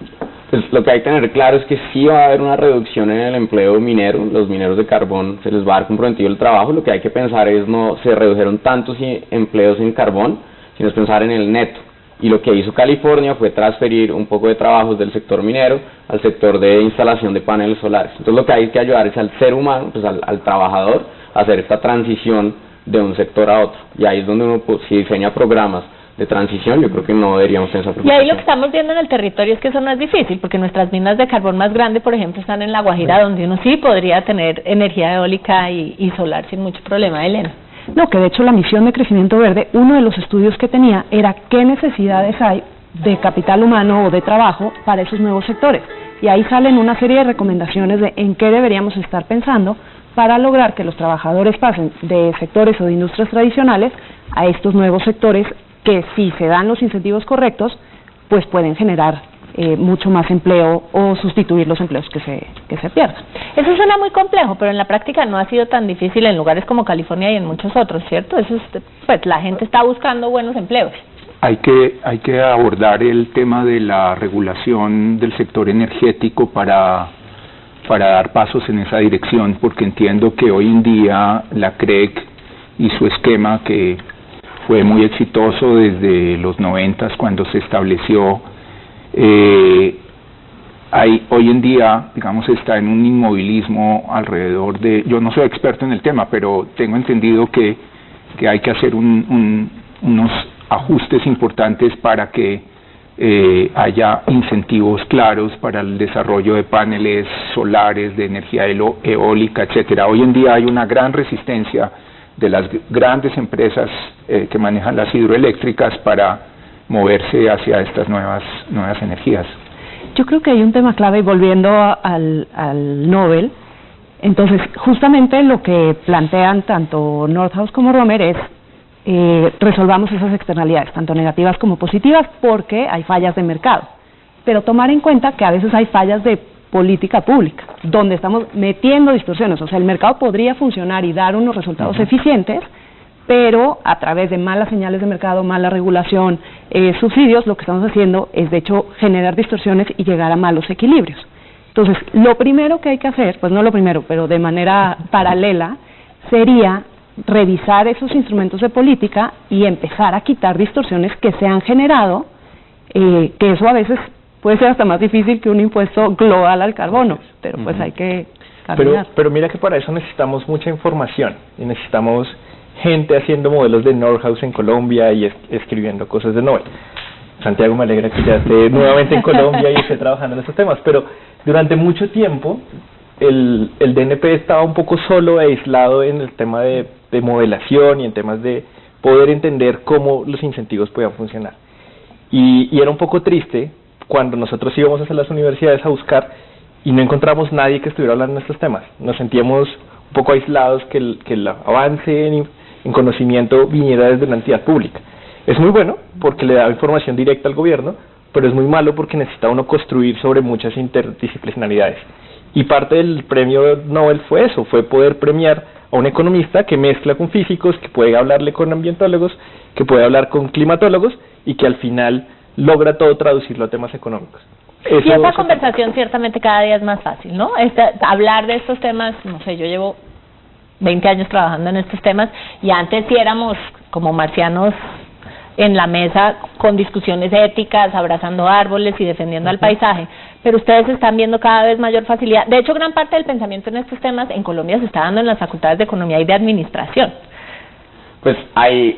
Pues lo que hay que tener claro es que sí va a haber una reducción en el empleo minero, los mineros de carbón se les va a dar comprometido el trabajo. Lo que hay que pensar es no se redujeron tantos empleos en carbón, sino es pensar en el neto. Y lo que hizo California fue transferir un poco de trabajos del sector minero al sector de instalación de paneles solares. Entonces lo que hay que ayudar es al ser humano, pues al trabajador, a hacer esta transición de un sector a otro. Y ahí es donde uno, pues, si diseña programas de transición, yo creo que no deberíamos tener esa preocupación. Y ahí lo que estamos viendo en el territorio es que eso no es difícil, porque nuestras minas de carbón más grandes, por ejemplo, están en La Guajira, donde uno sí podría tener energía eólica y solar sin mucho problema, Elena. No, que de hecho la misión de crecimiento verde, uno de los estudios que tenía era qué necesidades hay de capital humano o de trabajo para esos nuevos sectores. Y ahí salen una serie de recomendaciones de en qué deberíamos estar pensando para lograr que los trabajadores pasen de sectores o de industrias tradicionales a estos nuevos sectores que, si se dan los incentivos correctos, pues pueden generar mucho más empleo o sustituir los empleos que se pierdan. Eso suena muy complejo, pero en la práctica no ha sido tan difícil en lugares como California y en muchos otros, ¿cierto? Eso es, pues la gente está buscando buenos empleos. Hay que abordar el tema de la regulación del sector energético para dar pasos en esa dirección, porque entiendo que hoy en día la CREC y su esquema, que fue muy exitoso desde los 90 cuando se estableció, hoy en día, digamos, está en un inmovilismo alrededor de, yo no soy experto en el tema, pero tengo entendido que hay que hacer unos ajustes importantes para que haya incentivos claros para el desarrollo de paneles solares, de energía eólica, etcétera. Hoy en día hay una gran resistencia de las grandes empresas que manejan las hidroeléctricas para moverse hacia estas nuevas energías. Yo creo que hay un tema clave, y volviendo al Nobel, entonces justamente lo que plantean tanto Nordhaus como Romer es resolvamos esas externalidades, tanto negativas como positivas, porque hay fallas de mercado, pero tomar en cuenta que a veces hay fallas de política pública, donde estamos metiendo distorsiones. O sea, el mercado podría funcionar y dar unos resultados eficientes, pero a través de malas señales de mercado, mala regulación, subsidios, lo que estamos haciendo es de hecho generar distorsiones y llegar a malos equilibrios. Entonces, lo primero que hay que hacer, pues no lo primero, pero de manera paralela, sería revisar esos instrumentos de política y empezar a quitar distorsiones que se han generado, que eso a veces puede ser hasta más difícil que un impuesto global al carbono, pero pues hay que caminar. Pero mira que para eso necesitamos mucha información y necesitamos gente haciendo modelos de Nordhaus en Colombia y escribiendo cosas de Nobel. Santiago, me alegra que ya esté nuevamente en Colombia y esté trabajando en estos temas, pero durante mucho tiempo el DNP estaba un poco solo e aislado en el tema de modelación y en temas de poder entender cómo los incentivos podían funcionar. Y era un poco triste cuando nosotros íbamos hacia las universidades a buscar y no encontramos nadie que estuviera hablando de estos temas. Nos sentíamos un poco aislados, que el avance en conocimiento viniera desde la entidad pública. Es muy bueno porque le da información directa al gobierno, pero es muy malo porque necesita uno construir sobre muchas interdisciplinaridades. Y parte del premio Nobel fue eso, fue poder premiar a un economista que mezcla con físicos, que puede hablarle con ambientólogos, que puede hablar con climatólogos y que al final logra todo traducirlo a temas económicos. Y esa conversación ciertamente cada día es más fácil, ¿no? Hablar de estos temas, no sé, yo llevo 20 años trabajando en estos temas y antes sí éramos como marcianos en la mesa con discusiones éticas, abrazando árboles y defendiendo al paisaje, pero ustedes están viendo cada vez mayor facilidad. De hecho, gran parte del pensamiento en estos temas en Colombia se está dando en las facultades de Economía y de Administración. Pues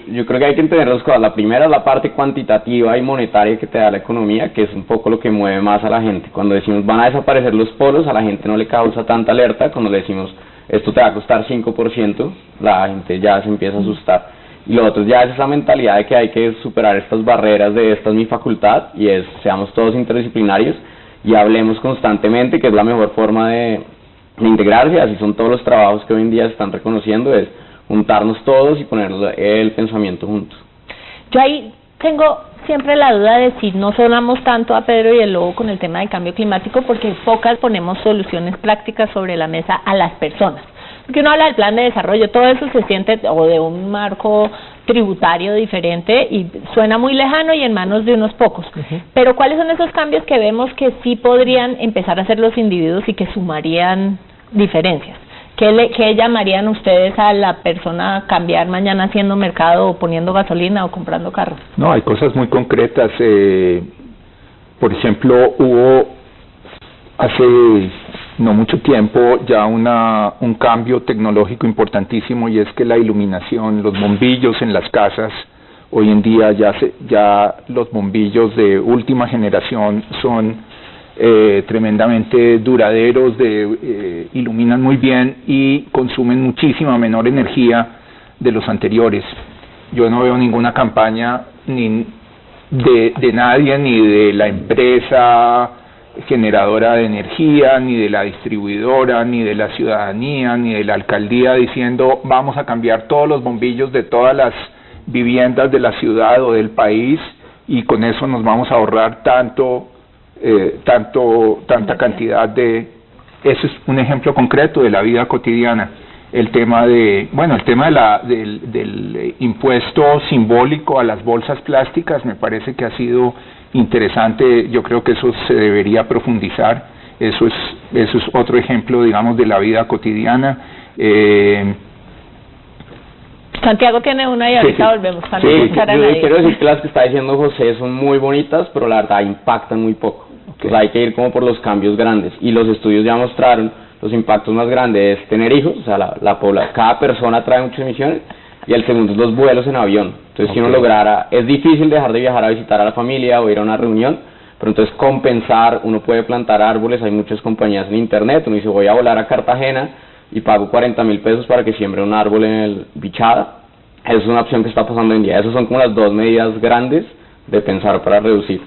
yo creo que hay que entender dos cosas. La primera es la parte cuantitativa y monetaria que te da la economía, que es un poco lo que mueve más a la gente. Cuando decimos van a desaparecer los polos, a la gente no le causa tanta alerta. Cuando le decimos esto te va a costar 5%, la gente ya se empieza a asustar. Y lo otro ya es esa mentalidad de que hay que superar estas barreras de esta es mi facultad y seamos todos interdisciplinarios y hablemos constantemente, que es la mejor forma de integrarse. Así son todos los trabajos que hoy en día se están reconociendo, es juntarnos todos y poner el pensamiento juntos. Yo ahí tengo siempre la duda de si no sonamos tanto a Pedro y el Lobo con el tema del cambio climático, porque pocas ponemos soluciones prácticas sobre la mesa a las personas. Porque uno habla del plan de desarrollo, todo eso se siente, o de un marco tributario diferente, y suena muy lejano y en manos de unos pocos. Pero ¿cuáles son esos cambios que vemos que sí podrían empezar a hacer los individuos y que sumarían diferencias? ¿Qué llamarían ustedes a la persona a cambiar mañana haciendo mercado o poniendo gasolina o comprando carro? No, hay cosas muy concretas. Por ejemplo, hubo hace no mucho tiempo ya un cambio tecnológico importantísimo, y es que la iluminación, los bombillos en las casas, hoy en día ya los bombillos de última generación son tremendamente duraderos, iluminan muy bien y consumen muchísima menor energía de los anteriores. Yo no veo ninguna campaña ni de nadie, ni de la empresa generadora de energía, ni de la distribuidora, ni de la ciudadanía, ni de la alcaldía diciendo vamos a cambiar todos los bombillos de todas las viviendas de la ciudad o del país y con eso nos vamos a ahorrar tanta cantidad de... Eso es un ejemplo concreto de la vida cotidiana. El tema del impuesto simbólico a las bolsas plásticas me parece que ha sido interesante. Yo creo que eso se debería profundizar. Eso es otro ejemplo, digamos, de la vida cotidiana. Santiago tiene una y ahorita volvemos. Yo quiero decir que las que está diciendo José son muy bonitas, pero la verdad impactan muy poco. Entonces hay que ir como por los cambios grandes, y los estudios ya mostraron los impactos más grandes es tener hijos, o sea, cada persona trae muchas emisiones, y el segundo es los vuelos en avión. Entonces si uno lograra, es difícil dejar de viajar a visitar a la familia o ir a una reunión, pero entonces compensar, uno puede plantar árboles, hay muchas compañías en internet, uno dice voy a volar a Cartagena y pago 40.000 pesos para que siembre un árbol en el Bichada. Esa es una opción que está pasando hoy en día. Esas son como las dos medidas grandes de pensar para reducir.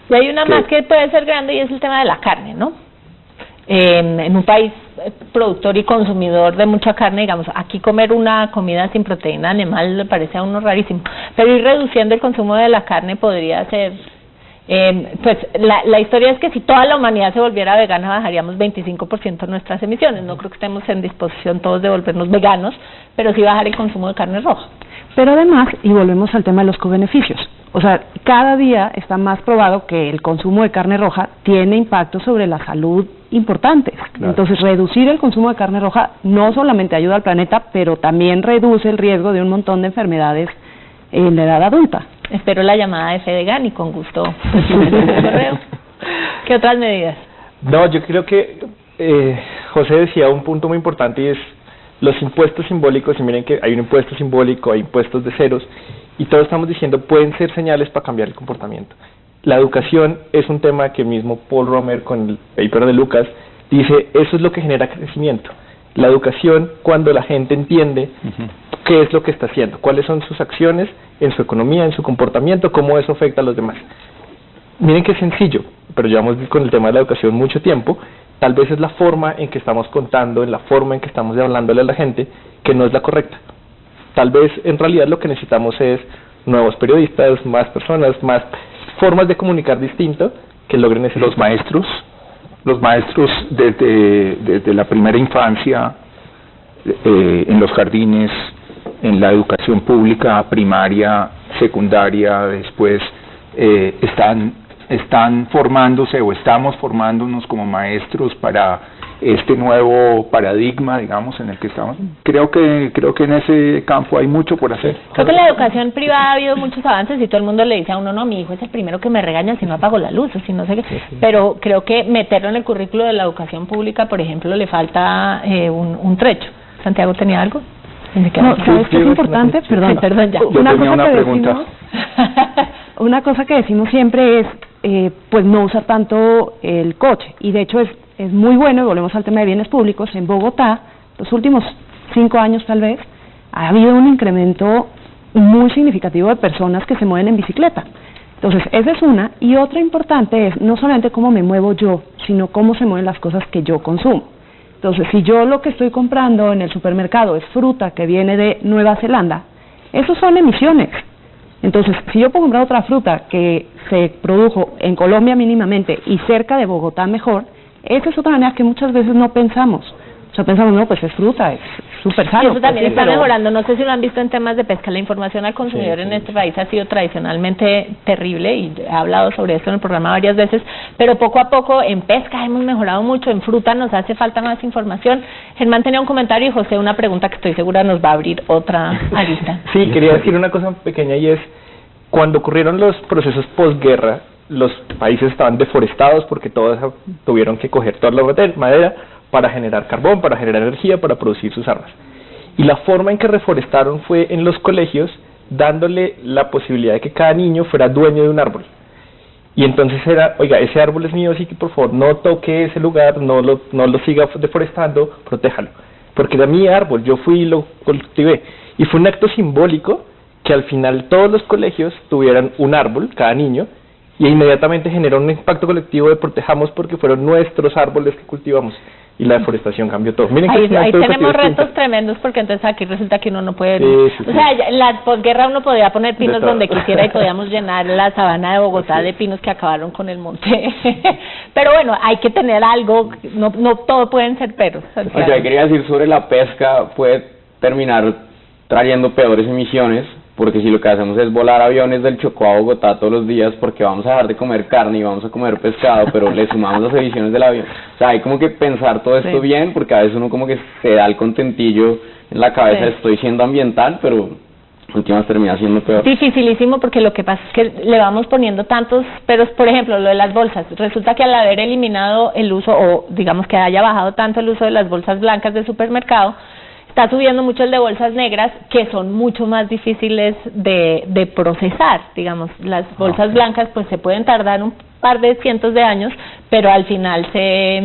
Y hay una más que puede ser grande, y es el tema de la carne, ¿no? En un país productor y consumidor de mucha carne, digamos, aquí comer una comida sin proteína animal le parece a uno rarísimo, pero ir reduciendo el consumo de la carne podría ser... pues la historia es que si toda la humanidad se volviera vegana bajaríamos 25% nuestras emisiones. No creo que estemos en disposición todos de volvernos veganos, pero sí bajar el consumo de carne roja. Pero además, y volvemos al tema de los cobeneficios, o sea, cada día está más probado que el consumo de carne roja tiene impactos sobre la salud importantes. Claro. Entonces, reducir el consumo de carne roja no solamente ayuda al planeta, pero también reduce el riesgo de un montón de enfermedades en la edad adulta. Espero la llamada de Fedegan y con gusto correo. ¿Qué otras medidas? No, yo creo que José decía un punto muy importante, y es los impuestos simbólicos. Y miren que hay un impuesto simbólico, hay impuestos de ceros, y todos estamos diciendo pueden ser señales para cambiar el comportamiento. La educación es un tema que mismo Paul Romer con el paper de Lucas dice, eso es lo que genera crecimiento. La educación, cuando la gente entiende qué es lo que está haciendo, cuáles son sus acciones en su economía, en su comportamiento, cómo eso afecta a los demás. Miren qué sencillo, pero llevamos con el tema de la educación mucho tiempo. Tal vez es la forma en que estamos contando, en la forma en que estamos hablándole a la gente, que no es la correcta. Tal vez en realidad lo que necesitamos es nuevos periodistas, más personas, más formas de comunicar distinto que logren ese. Los maestros desde la primera infancia, en los jardines, en la educación pública, primaria, secundaria, después están formándose o estamos formándonos como maestros para este nuevo paradigma, digamos, en el que estamos. Creo que en ese campo hay mucho por hacer. Creo que en la educación privada ha habido muchos avances y todo el mundo le dice a uno, no, mi hijo es el primero que me regaña si no apago la luz, o si no sé qué. Sí. Pero creo que meterlo en el currículo de la educación pública, por ejemplo, le falta un trecho. ¿Santiago tenía algo? No, ¿sabes qué es importante? Perdón, ya. Una cosa que decimos siempre es, pues no usar tanto el coche, y de hecho es muy bueno, y volvemos al tema de bienes públicos. En Bogotá, los últimos 5 años tal vez, ha habido un incremento muy significativo de personas que se mueven en bicicleta. Entonces, esa es una, y otra importante es no solamente cómo me muevo yo, sino cómo se mueven las cosas que yo consumo. Entonces, si yo lo que estoy comprando en el supermercado es fruta que viene de Nueva Zelanda, esos son emisiones. Entonces, si yo puedo comprar otra fruta que se produjo en Colombia mínimamente y cerca de Bogotá mejor, esa es otra manera que muchas veces no pensamos. O sea, pensamos, no, pues es fruta, es súper sano. Y eso también pues, está mejorando. No sé si lo han visto en temas de pesca. La información al consumidor en este país ha sido tradicionalmente terrible, y he hablado sobre esto en el programa varias veces, pero poco a poco en pesca hemos mejorado mucho, en fruta nos hace falta más información. Germán tenía un comentario y José una pregunta que estoy segura nos va a abrir otra arista. Sí, quería decir una cosa pequeña, y es, cuando ocurrieron los procesos posguerra, los países estaban deforestados porque todos tuvieron que coger toda la madera para generar carbón, para generar energía, para producir sus armas. Y la forma en que reforestaron fue en los colegios, dándole la posibilidad de que cada niño fuera dueño de un árbol. Y entonces era, oiga, ese árbol es mío, así que por favor no toque ese lugar, no lo siga deforestando, protéjalo. Porque era mi árbol, yo fui y lo cultivé. Y fue un acto simbólico que al final todos los colegios tuvieran un árbol, cada niño, y inmediatamente generó un impacto colectivo de protejamos porque fueron nuestros árboles que cultivamos, y la deforestación cambió todo. Miren ahí tenemos retos tremendos, porque entonces aquí resulta que uno no puede... O sea, en la posguerra uno podía poner pinos donde quisiera y podíamos llenar la sabana de Bogotá de pinos que acabaron con el monte. Pero bueno, hay que tener algo, no todo pueden ser peros. O sea, quería decir sobre la pesca, puede terminar trayendo peores emisiones, porque si lo que hacemos es volar aviones del Chocó a Bogotá todos los días, porque vamos a dejar de comer carne y vamos a comer pescado, pero le sumamos las emisiones del avión. O sea, hay como que pensar todo esto bien, porque a veces uno como que se da el contentillo en la cabeza, estoy siendo ambiental, pero últimas termina siendo peor. Dificilísimo, porque lo que pasa es que le vamos poniendo tantos peros. Por ejemplo, lo de las bolsas, resulta que al haber eliminado el uso, o digamos que haya bajado tanto el uso de las bolsas blancas de supermercado, está subiendo mucho el de bolsas negras, que son mucho más difíciles de procesar. Digamos, las bolsas blancas pues se pueden tardar un par de cientos de años, pero al final se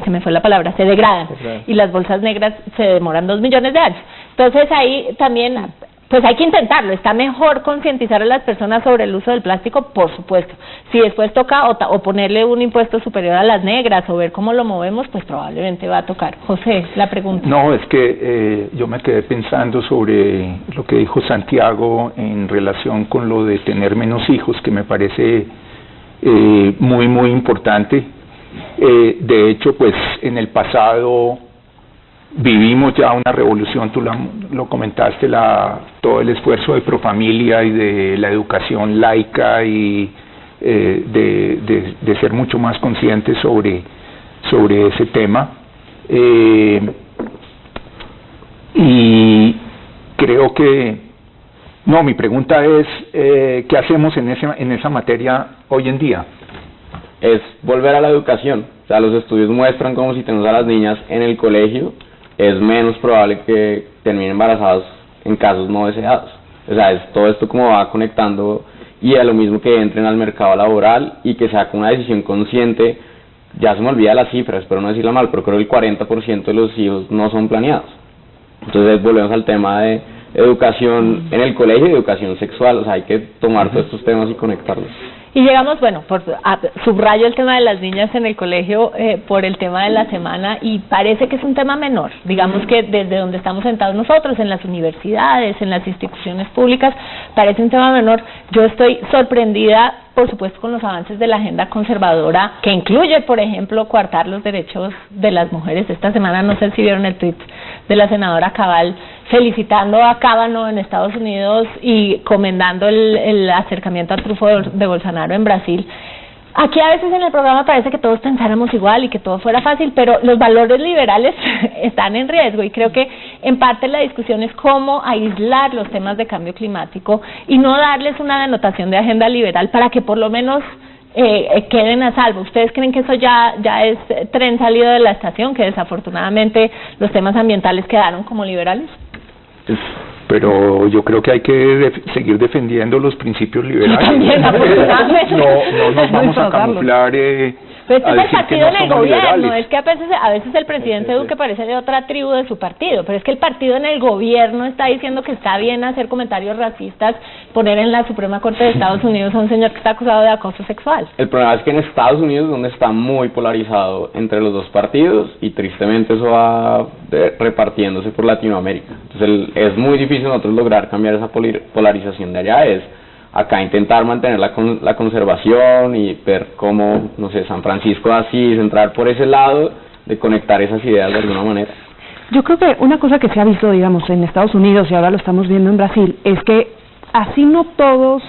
me fue la palabra, se degradan. Y las bolsas negras se demoran 2 millones de años. Entonces ahí también, pues hay que intentarlo. Está mejor concientizar a las personas sobre el uso del plástico, por supuesto. Si después toca o ponerle un impuesto superior a las negras o ver cómo lo movemos, pues probablemente va a tocar. José, la pregunta. No, es que yo me quedé pensando sobre lo que dijo Santiago en relación con lo de tener menos hijos, que me parece muy, muy importante. De hecho, pues en el pasado vivimos ya una revolución, tú lo comentaste, todo el esfuerzo de Profamilia y de la educación laica y de ser mucho más conscientes sobre ese tema. Y creo que, no, mi pregunta es, ¿qué hacemos en esa materia hoy en día? Es volver a la educación. O sea, los estudios muestran como si tenemos a las niñas en el colegio, es menos probable que terminen embarazadas en casos no deseados. O sea, es todo esto como va conectando, y a lo mismo que entren al mercado laboral y que se haga una decisión consciente. Ya se me olvida las cifras, espero no decirla mal, pero creo que el 40% de los hijos no son planeados. Entonces volvemos al tema de educación en el colegio y educación sexual. O sea, hay que tomar todos estos temas y conectarlos. Y llegamos, bueno, subrayo el tema de las niñas en el colegio por el tema de la semana, y parece que es un tema menor. Digamos que desde donde estamos sentados nosotros, en las universidades, en las instituciones públicas, parece un tema menor. Yo estoy sorprendida, por supuesto, con los avances de la agenda conservadora, que incluye, por ejemplo, coartar los derechos de las mujeres. Esta semana, no sé si vieron el tweet de la senadora Cabal felicitando a Kavanaugh en Estados Unidos y comendando el acercamiento al triunfo de Bolsonaro en Brasil. Aquí a veces en el programa parece que todos pensáramos igual y que todo fuera fácil, pero los valores liberales están en riesgo, y creo que en parte la discusión es cómo aislar los temas de cambio climático y no darles una denotación de agenda liberal para que por lo menos queden a salvo. ¿Ustedes creen que eso ya es tren salido de la estación, que desafortunadamente los temas ambientales quedaron como liberales? Pero yo creo que hay que seguir defendiendo los principios liberales. También, afortunadamente. No nos vamos a camuflar Pero este a es el decir que partido no en el somos gobierno, liberales. es que a veces el presidente Duque parece de otra tribu de su partido, pero es que el partido en el gobierno está diciendo que está bien hacer comentarios racistas, poner en la Suprema Corte de Estados Unidos a un señor que está acusado de acoso sexual. El problema es que en Estados Unidos, donde está muy polarizado entre los dos partidos, y tristemente eso va repartiéndose por Latinoamérica. Entonces es muy difícil nosotros lograr cambiar esa polarización de allá. Es acá intentar mantener la conservación y ver cómo, no sé, San Francisco de Asís, entrar por ese lado de conectar esas ideas de alguna manera. Yo creo que una cosa que se ha visto, digamos, en Estados Unidos, y ahora lo estamos viendo en Brasil, es que así no todos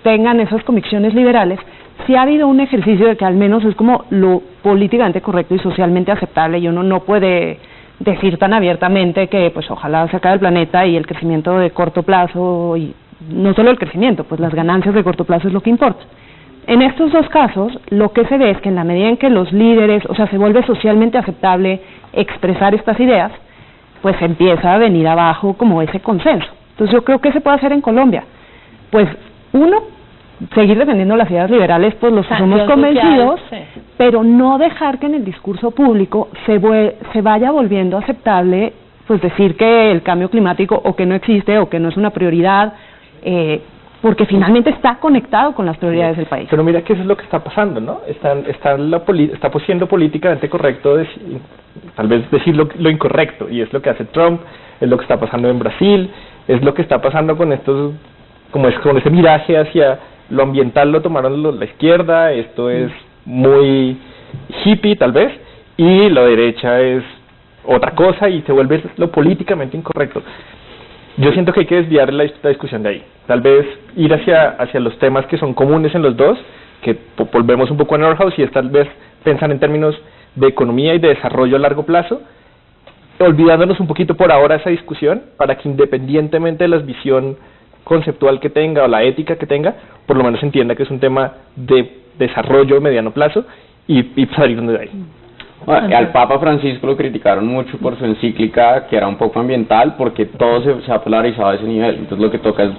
tengan esas convicciones liberales, sí ha habido un ejercicio de que al menos es como lo políticamente correcto y socialmente aceptable, y uno no puede decir tan abiertamente que pues ojalá se acabe el planeta y el crecimiento de corto plazo, y no solo el crecimiento, pues las ganancias de corto plazo es lo que importa. En estos dos casos, lo que se ve es que en la medida en que los líderes, o sea, se vuelve socialmente aceptable expresar estas ideas, pues empieza a venir abajo como ese consenso. Entonces yo creo que se puede hacer en Colombia. Pues uno, seguir defendiendo las ideas liberales, pues los que somos convencidos, social, sí. Pero no dejar que en el discurso público se vaya volviendo aceptable, pues decir que el cambio climático o que no existe o que no es una prioridad, porque finalmente está conectado con las prioridades del país. Pero mira que eso es lo que está pasando, ¿no? Está siendo políticamente correcto tal vez decir lo incorrecto, y es lo que hace Trump, es lo que está pasando en Brasil, es lo que está pasando con con ese miraje hacia lo ambiental, lo tomaron la izquierda, esto es muy hippie tal vez, y la derecha es otra cosa y se vuelve lo políticamente incorrecto. Yo siento que hay que desviar la discusión de ahí, tal vez ir hacia los temas que son comunes en los dos, que volvemos un poco a Nordhaus, y es tal vez pensar en términos de economía y de desarrollo a largo plazo, olvidándonos un poquito por ahora esa discusión, para que independientemente de la visión conceptual que tenga o la ética que tenga, por lo menos entienda que es un tema de desarrollo a mediano plazo y salir de ahí. Bueno, al Papa Francisco lo criticaron mucho por su encíclica, que era un poco ambiental, porque todo se ha polarizado a ese nivel. Entonces lo que toca es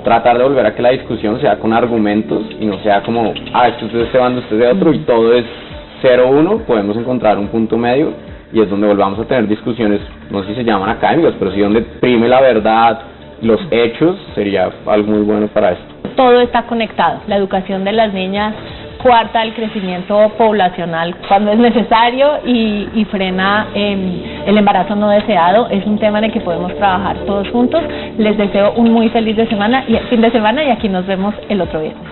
tratar de volver a que la discusión sea con argumentos y no sea como, esto es de este bando, esto es de otro, y todo es 0-1. Podemos encontrar un punto medio, y es donde volvamos a tener discusiones, no sé si se llaman académicas, pero sí donde prime la verdad, los hechos. Sería algo muy bueno para esto. Todo está conectado. La educación de las niñas cuarta el crecimiento poblacional cuando es necesario y frena el embarazo no deseado. Es un tema en el que podemos trabajar todos juntos. Les deseo un muy feliz fin de semana, y aquí nos vemos el otro viernes.